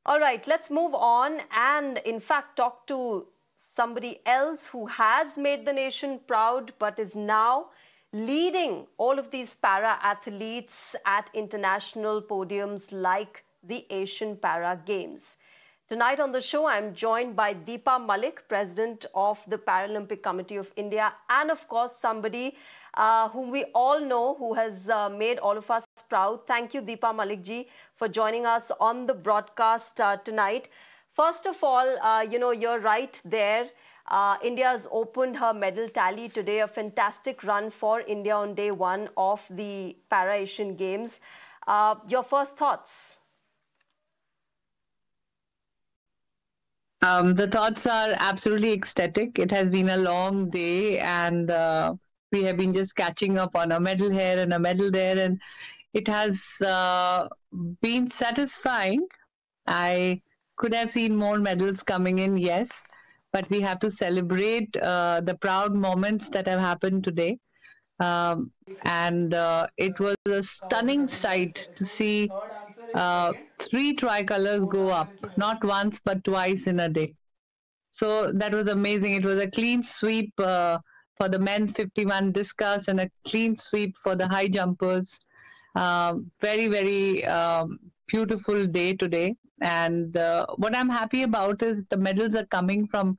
All right, let's move on and in fact talk to somebody else who has made the nation proud but is now leading all of these para athletes at international podiums like the Asian Para Games. Tonight on the show, I'm joined by Deepa Malik, President of the Paralympic Committee of India, and of course, somebody whom we all know who has made all of us proud. Thank you, Deepa Malik ji, for joining us on the broadcast tonight. First of all, you're right there. India has opened her medal tally today, a fantastic run for India on day one of the Para-Asian Games. Your first thoughts? The thoughts are absolutely ecstatic. It has been a long day and we have been just catching up on a medal here and a medal there, and it has been satisfying. I could have seen more medals coming in, yes, but we have to celebrate the proud moments that have happened today. It was a stunning sight to see 3 tricolors go up, not once but twice in a day. So that was amazing. It was a clean sweep for the men's 51 discus and a clean sweep for the high jumpers. Very, very beautiful day today. And what I'm happy about is the medals are coming from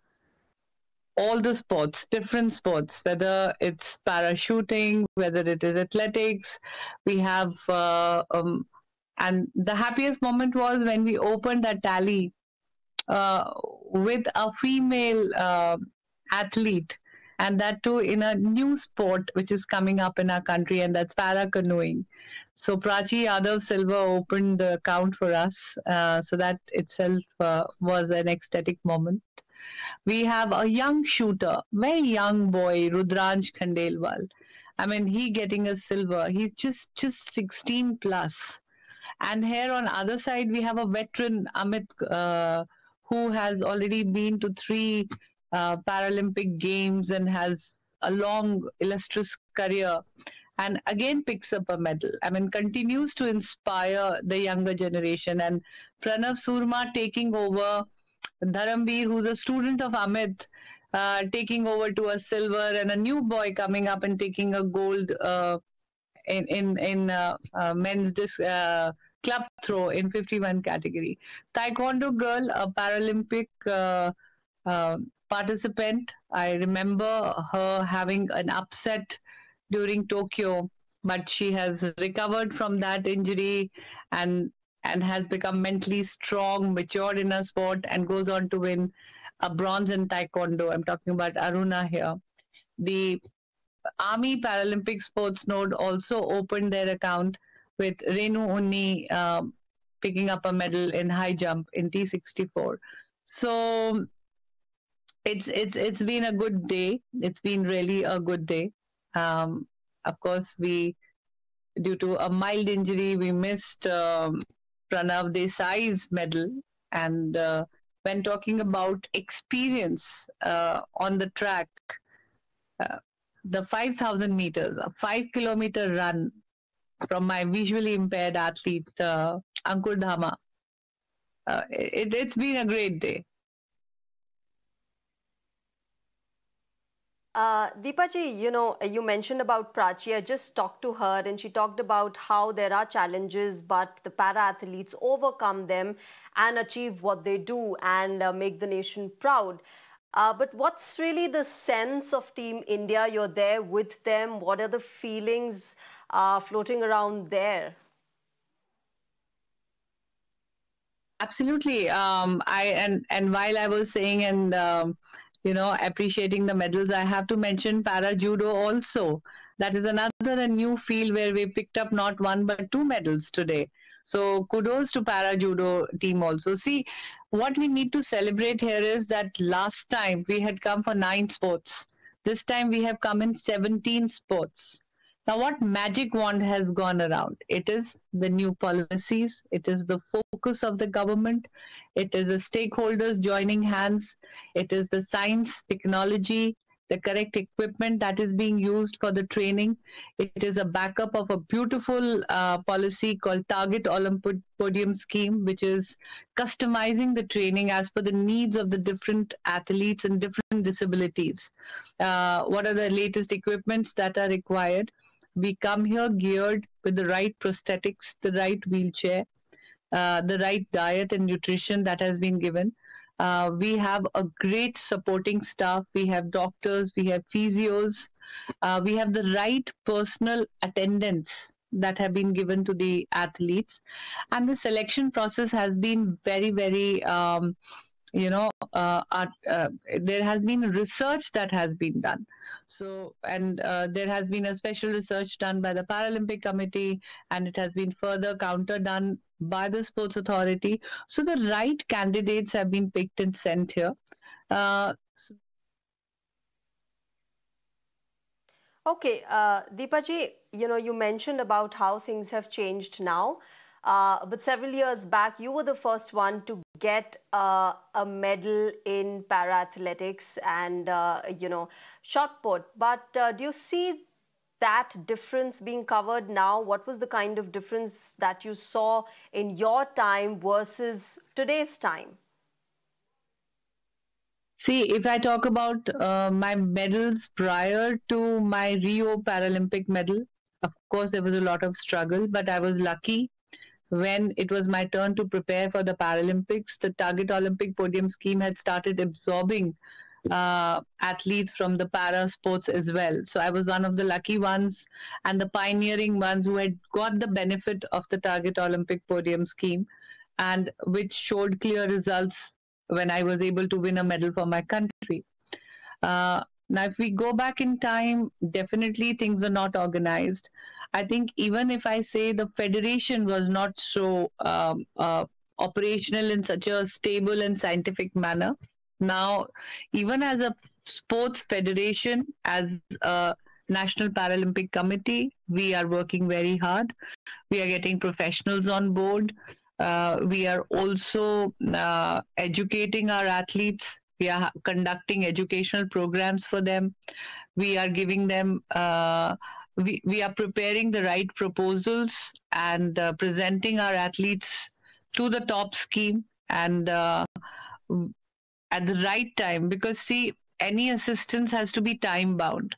all the sports, different sports, whether it's parachuting, whether it is athletics. We have, and the happiest moment was when we opened a tally with a female athlete, and that too in a new sport which is coming up in our country, and that's para canoeing. So Prachi Yadav Silva opened the count for us. So that itself was an ecstatic moment. We have a young shooter, very young boy, Rudransh Khandelwal. I mean, he getting a silver. He's just 16 plus. And here on other side, we have a veteran, Amit, who has already been to 3 Paralympic Games and has a long, illustrious career. And again picks up a medal. I mean, continues to inspire the younger generation. And Pranav Surma taking over, Dharamveer, who's a student of Amit, taking over to a silver, and a new boy coming up and taking a gold in men's club throw in 51 category. Taekwondo girl, a Paralympic participant. I remember her having an upset during Tokyo, but she has recovered from that injury and has become mentally strong, matured in her sport, and goes on to win a bronze in Taekwondo. I'm talking about Aruna here. The Army Paralympic Sports Node also opened their account with Renu Unni picking up a medal in high jump in T64. So it's been a good day. It's been really a good day. Of course, due to a mild injury, we missed Pranav Desai's medal. And when talking about experience on the track, the 5,000 meters, a 5-kilometer run from my visually impaired athlete, Ankur Dhama, it's been a great day. Deepa ji, you mentioned about Prachi. I just talked to her and she talked about how there are challenges, but the para-athletes overcome them and achieve what they do and make the nation proud. But what's really the sense of Team India? You're there with them. What are the feelings floating around there? Absolutely. And while I was saying and appreciating the medals, I have to mention para judo also. That is another new field where we picked up not 1 but 2 medals today. So kudos to para judo team also. See, what we need to celebrate here is that last time we had come for 9 sports. This time we have come in 17 sports. Now, what magic wand has gone around? It is the new policies. It is the focus of the government. It is the stakeholders joining hands. It is the science, technology, the correct equipment that is being used for the training. It is a backup of a beautiful policy called Target Olympic Podium Scheme, which is customizing the training as per the needs of the different athletes and different disabilities. What are the latest equipments that are required? We come here geared with the right prosthetics, the right wheelchair, the right diet and nutrition that has been given. We have a great supporting staff. We have doctors, we have physios, we have the right personal attendants that have been given to the athletes. And the selection process has been very, very, there has been research that has been done. So, and there has been a special research done by the Paralympic Committee, and it has been further counter done by the Sports Authority. So the right candidates have been picked and sent here. Okay, Deepa ji, you mentioned about how things have changed now. But several years back, you were the first one to get a medal in para-athletics and, shot put. But do you see that difference being covered now? What was the kind of difference that you saw in your time versus today's time? See, if I talk about my medals prior to my Rio Paralympic medal, of course, there was a lot of struggle, but I was lucky. When it was my turn to prepare for the Paralympics, the Target Olympic Podium Scheme had started absorbing athletes from the para sports as well. So I was one of the lucky ones and the pioneering ones who had got the benefit of the Target Olympic Podium Scheme, and which showed clear results when I was able to win a medal for my country. Now, if we go back in time, definitely things were not organized. I think even if I say the federation was not so operational in such a stable and scientific manner, now, even as a sports federation, as a National Paralympic Committee, we are working very hard. We are getting professionals on board. We are also educating our athletes. We are conducting educational programs for them. We are giving them, we are preparing the right proposals and presenting our athletes to the top scheme and at the right time, because see, any assistance has to be time bound.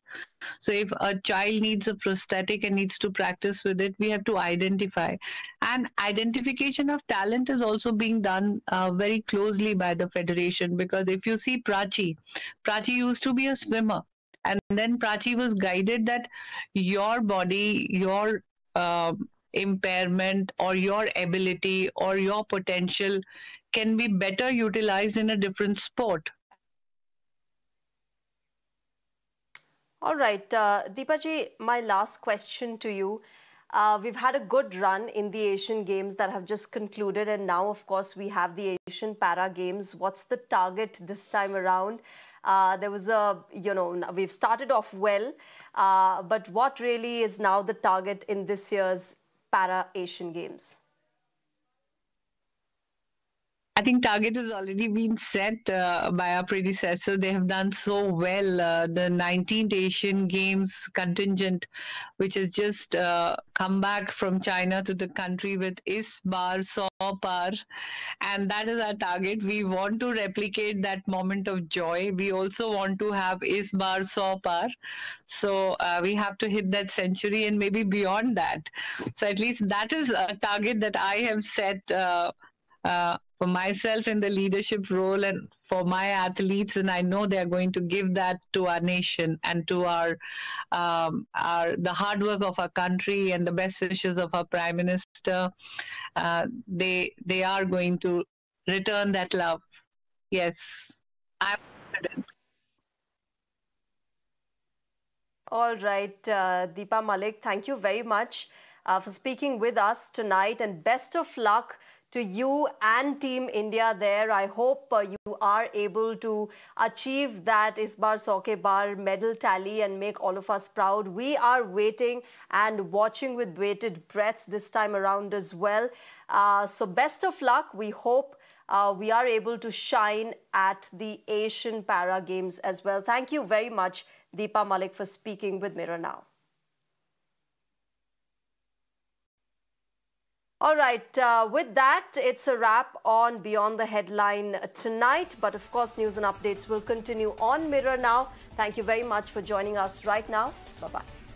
So if a child needs a prosthetic and needs to practice with it, we have to identify. And identification of talent is also being done very closely by the federation, because if you see Prachi used to be a swimmer. And then Prachi was guided that your body, your impairment or your ability or your potential can be better utilized in a different sport. All right, Deepa ji, my last question to you. We've had a good run in the Asian Games that have just concluded, and now, of course, we have the Asian Para Games. What's the target this time around? There was we've started off well, but what really is now the target in this year's Para Asian Games? I think target has already been set by our predecessor. They have done so well. The 19th Asian Games contingent, which has just come back from China to the country with is bar, saw par, and that is our target. We want to replicate that moment of joy. We also want to have is bar, saw par. So we have to hit that century and maybe beyond that. So at least that is a target that I have set for myself in the leadership role and for my athletes, and I know they are going to give that to our nation and to our the hard work of our country and the best wishes of our Prime Minister. They are going to return that love. Yes, I'm confident. All right, Deepa Malik, thank you very much for speaking with us tonight, and best of luck to you and Team India there. I hope you are able to achieve that is bar 100 ke bar medal tally and make all of us proud. We are waiting and watching with bated breath this time around as well. So best of luck. We hope we are able to shine at the Asian Para Games as well. Thank you very much, Deepa Malik, for speaking with Mirror Now. All right, with that, it's a wrap on Beyond the Headline tonight. But of course, news and updates will continue on Mirror Now. Thank you very much for joining us right now. Bye-bye.